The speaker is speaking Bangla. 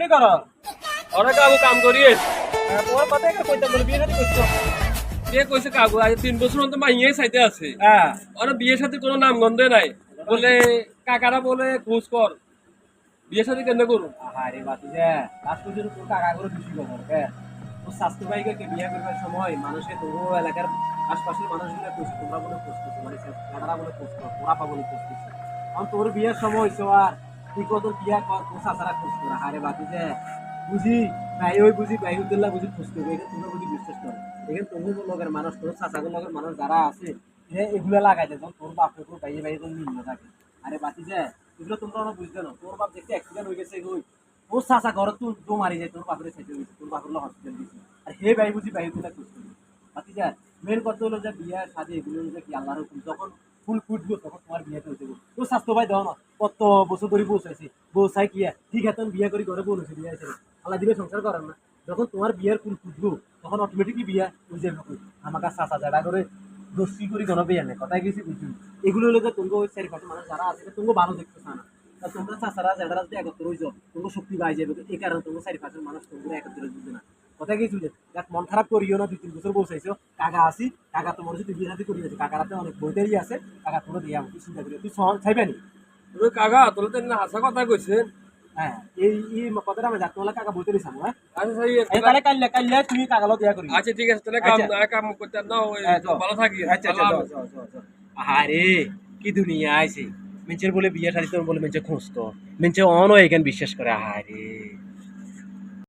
কি করো? ওরা কাকু কাম করিয়ে তোমার কথা একটা কইতাম বলে বিয়ে শাদী করছো? কে কইছে কাকু আজ 3 বছর মতো মাইয়ে চাইতে আছে হ্যাঁ। ওরা বিয়ের সাথে কোনো নাম গন্ধে নাই বলে কাকারা বলে খোঁজ কর বিয়ের সাথে কেন করুন আরে বাতি যে আজ পর্যন্ত তোর কাকা করে খুশি করো হ্যাঁ। তোর স্বাস্থ্য ভাইকে বিয়ে করবার সময় মানুষের তবুও এলাকার আশপাশের মানুষগুলো কইছে তোমরা বলে খোঁজ করছো মানে কাকারা বলে খোঁজ করো ওরা বলে খোঁজ করছো। কারণ তোর বিয়ের সময় হইছো আর তুই কত বিয়ে কর তোর চাচারা খোঁজ করা আরে বাতি যে বুঝি ভাই ওই বুঝি ভাই উদ্দুল্লাহ বুঝি খোঁজ করবে এখানে তোমরা বুঝি বিশ্বাস করো এখানে তোমার লগের মানুষ তোর চাচাগুলো লগের মানুষ যারা আছে এগুলো লাগাই দেয় তোর বাপের উপর বাইরে বাইরে তোর নিম্ন থাকে আরে বাতি যে এগুলো তোমরা ওরা বুঝতে না তোর বাপ দেখতে অ্যাক্সিডেন্ট হয়ে গেছে ওই তোর চাচা ঘর তুই দো মারি যায় তোর বাপের সাইডে হয়েছে তোর বাপের হসপিটাল দিয়েছে আর হে ভাই বুঝি ভাই তুই খোঁজ করবি বাতি যা মেন কথা হলো যে বিয়ে সাজে এগুলো যে কি আল্লাহর হুকুম যখন ফুল ফুটবো তখন তোমার বিয়েটা হয়ে যাবো তোর স্বাস্থ্য ভাই দাও না কত বছর ধরে বসাইছি বসাই কি ঠিক আছে বিয়ে করি ঘরে বলেছে বিয়ে আছে আল্লাহ দিবে সংসার করেন না যখন তোমার বিয়ের ফুল ফুটবো তখন অটোমেটিকলি বিয়ে ওই যে আমার কাছে চাচা জায়গা করে দোষী করি কোনো বিয়ে নেই কথায় গেছি বুঝুন এগুলো হলো যে তোমাকে ওই চারিপাশে মানুষ যারা আছে তোমাকে ভালো দেখতে চায় না তা তোমরা চাচারা যারা যদি একত্র হয়ে যাও তোমাকে শক্তি পাই যাবে এই কারণে তোমার চারিপাশের মানুষ তোমাকে একত্র বুঝবে না কথা গেছি যে দেখ মন খারাপ করিও না 2-3 বছর বসাইছো কাকা আসি কাকা তোমার সাথে বিয়ে সাথে করিয়েছে কাকারাতে অনেক বইটাই আছে কাকা তোমরা দিয়ে আমাকে চিন্তা করি তুই চাইবেনি তুমি কাকা তোর তো হাসা কথা কইছে হ্যাঁ এই কথাটা আমি যাতে কাকা বইতে দিয়েছি হ্যাঁ আচ্ছা সেই তাহলে কাইলে কাইলে তুমি কাকালো দিয়া করি আচ্ছা ঠিক আছে তাহলে কাম কাম করতে না ভালো থাকি আচ্ছা আরে কি দুনিয়া আইছে মেঞ্চের বলে বিয়ে শাড়ি তোর বলে মেঞ্চে খুঁজতো মেঞ্চে অন এখানে বিশ্বাস করে আরে